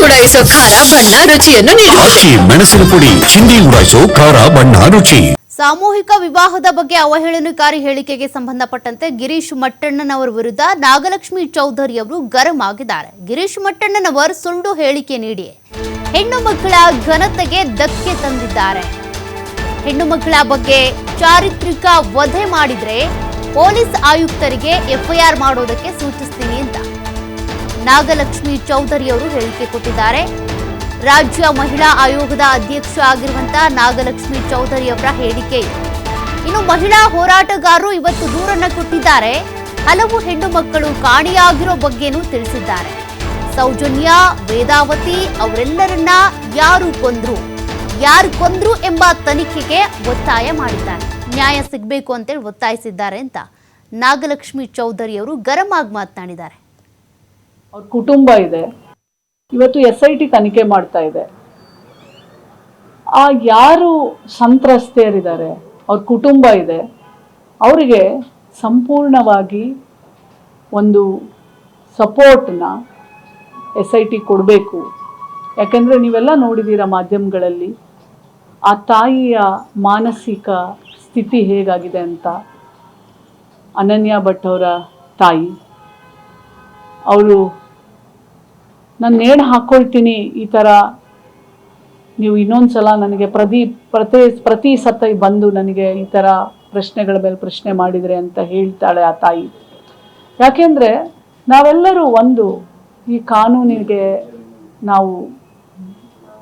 ಉಡಾಯಿಸೋ ಖಾರ ಬಣ್ಣ ರುಚಿಯನ್ನು ಆಚಿ ಮೆಣಸಿನ ಪುಡಿ ಚಿಂದಿ ಉಡಾಯಿಸೋ ಖಾರ ಬಣ್ಣ ರುಚಿ. ಸಾಮೂಹಿಕ ವಿವಾಹದ ಬಗ್ಗೆ ಅವಹೇಳನಕಾರಿ ಹೇಳಿಕೆಗೆ ಸಂಬಂಧಪಟ್ಟಂತೆ ಗಿರೀಶ್ ಮಟ್ಟಣ್ಣನವರ ವಿರುದ್ಧ ನಾಗಲಕ್ಷ್ಮಿ ಚೌಧರಿ ಅವರು ಗರಂ ಆಗಿದ್ದಾರೆ. ಗಿರೀಶ್ ಮಟ್ಟಣ್ಣನವರ್ ಸುಳ್ಳು ಹೇಳಿಕೆ ನೀಡಿ ಹೆಣ್ಣು ಮಕ್ಕಳ ಘನತೆಗೆ ಧಕ್ಕೆ ತಂದಿದ್ದಾರೆ. ಹೆಣ್ಣು ಮಕ್ಕಳ ಬಗ್ಗೆ ಚಾರಿತ್ರಿಕ ವಧೆ ಮಾಡಿದ್ರೆ ಪೊಲೀಸ್ ಆಯುಕ್ತರಿಗೆ ಎಫ್ಐಆರ್ ಮಾಡೋದಕ್ಕೆ ಸೂಚಿಸ್ತೀನಿ ಅಂತ ನಾಗಲಕ್ಷ್ಮಿ ಚೌಧರಿ ಅವರು ಹೇಳಿಕೆ ಕೊಟ್ಟಿದ್ದಾರೆ. ರಾಜ್ಯ ಮಹಿಳಾ ಆಯೋಗದ ಅಧ್ಯಕ್ಷ ಆಗಿರುವಂತಹ ನಾಗಲಕ್ಷ್ಮಿ ಚೌಧರಿ ಅವರ ಹೇಳಿಕೆ. ಇನ್ನು ಮಹಿಳಾ ಹೋರಾಟಗಾರರು ಇವತ್ತು ದೂರನ್ನ ಕೊಟ್ಟಿದ್ದಾರೆ. ಹಲವು ಹೆಣ್ಣು ಮಕ್ಕಳು ಕಾಣೆಯಾಗಿರೋ ಬಗ್ಗೆನೂ ತಿಳಿಸಿದ್ದಾರೆ. ಸೌಜನ್ಯ, ವೇದಾವತಿ ಅವರೆಲ್ಲರನ್ನ ಯಾರು ಕೊಂದ್ರು ಎಂಬ ತನಿಖೆಗೆ ಒತ್ತಾಯ ಮಾಡಿದ್ದಾರೆ. ನ್ಯಾಯ ಸಿಗಬೇಕು ಅಂತೇಳಿ ಒತ್ತಾಯಿಸಿದ್ದಾರೆ ಅಂತ ನಾಗಲಕ್ಷ್ಮಿ ಚೌಧರಿ ಅವರು ಗರಂ ಆಗಿ ಮಾತನಾಡಿದ್ದಾರೆ. ಅವ್ರ ಕುಟುಂಬ ಇದೆ, ಇವತ್ತು SIT ತನಿಖೆ ಮಾಡ್ತಾ ಇದೆ. ಆ ಯಾರು ಸಂತ್ರಸ್ತೆಯರಿದ್ದಾರೆ, ಅವ್ರ ಕುಟುಂಬ ಇದೆ, ಅವರಿಗೆ ಸಂಪೂರ್ಣವಾಗಿ ಒಂದು ಸಪೋರ್ಟ್ನ SIT ಕೊಡಬೇಕು. ಯಾಕೆಂದರೆ ನೀವೆಲ್ಲ ನೋಡಿದ್ದೀರ ಮಾಧ್ಯಮಗಳಲ್ಲಿ ಆ ತಾಯಿಯ ಮಾನಸಿಕ ಸ್ಥಿತಿ ಹೇಗಾಗಿದೆ ಅಂತ. ಅನನ್ಯ ಭಟ್ ಅವರ ತಾಯಿ, ಅವರು ನಾನು ನೇಣು ಹಾಕ್ಕೊಳ್ತೀನಿ, ಈ ಥರ ನೀವು ಇನ್ನೊಂದು ಸಲ ನನಗೆ ಪ್ರತಿ ಸತ ಬಂದು ನನಗೆ ಈ ಥರ ಪ್ರಶ್ನೆಗಳ ಮೇಲೆ ಪ್ರಶ್ನೆ ಮಾಡಿದರೆ ಅಂತ ಹೇಳ್ತಾಳೆ ಆ ತಾಯಿ. ಯಾಕೆಂದರೆ ನಾವೆಲ್ಲರೂ ಒಂದು ಈ ಕಾನೂನಿಗೆ ನಾವು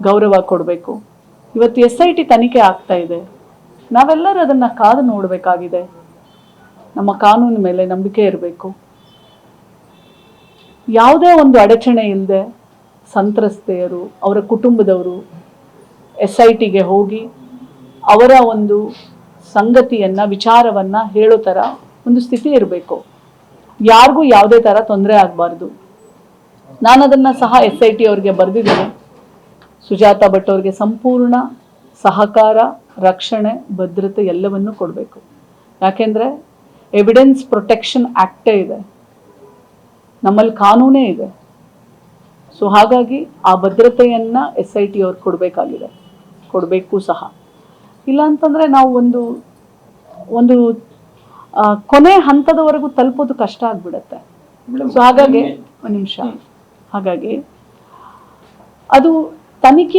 ಗೌರವ ಕೊಡಬೇಕು. ಇವತ್ತು SIT ತನಿಖೆ ಆಗ್ತಾ ಇದೆ, ನಾವೆಲ್ಲರೂ ಅದನ್ನು ಕಾದು ನೋಡಬೇಕಾಗಿದೆ. ನಮ್ಮ ಕಾನೂನು ಮೇಲೆ ನಂಬಿಕೆ ಇರಬೇಕು. ಯಾವುದೇ ಒಂದು ಅಡಚಣೆ ಇಲ್ಲದೆ ಸಂತ್ರಸ್ತೆಯರು, ಅವರ ಕುಟುಂಬದವರು SITಗೆ ಹೋಗಿ ಅವರ ಒಂದು ಸಂಗತಿಯನ್ನು, ವಿಚಾರವನ್ನು ಹೇಳೋ ಥರ ಒಂದು ಸ್ಥಿತಿ ಇರಬೇಕು. ಯಾರಿಗೂ ಯಾವುದೇ ಥರ ತೊಂದರೆ ಆಗಬಾರ್ದು. ನಾನು ಅದನ್ನು ಸಹ SIT ಅವ್ರಿಗೆ ಬರೆದಿದ್ದೀನಿ. ಸುಜಾತ ಭಟ್ ಅವ್ರಿಗೆ ಸಂಪೂರ್ಣ ಸಹಕಾರ, ರಕ್ಷಣೆ, ಭದ್ರತೆ ಎಲ್ಲವನ್ನೂ ಕೊಡಬೇಕು. ಯಾಕೆಂದರೆ ಎವಿಡೆನ್ಸ್ ಪ್ರೊಟೆಕ್ಷನ್ ಆ್ಯಕ್ಟೇ ಇದೆ, ನಮ್ಮಲ್ಲಿ ಕಾನೂನೇ ಇದೆ. ಸೊ ಹಾಗಾಗಿ ಆ ಭದ್ರತೆಯನ್ನು SIT ಅವ್ರು ಕೊಡಬೇಕು ಸಹ. ಇಲ್ಲ ಅಂತಂದರೆ ನಾವು ಒಂದು ಕೊನೆ ಹಂತದವರೆಗೂ ತಲುಪೋದು ಕಷ್ಟ ಆಗಿಬಿಡುತ್ತೆ. ಸೊ ಹಾಗಾಗಿ ಒಂದು ನಿಮಿಷ, ಹಾಗಾಗಿ ಅದು ತನಿಖೆ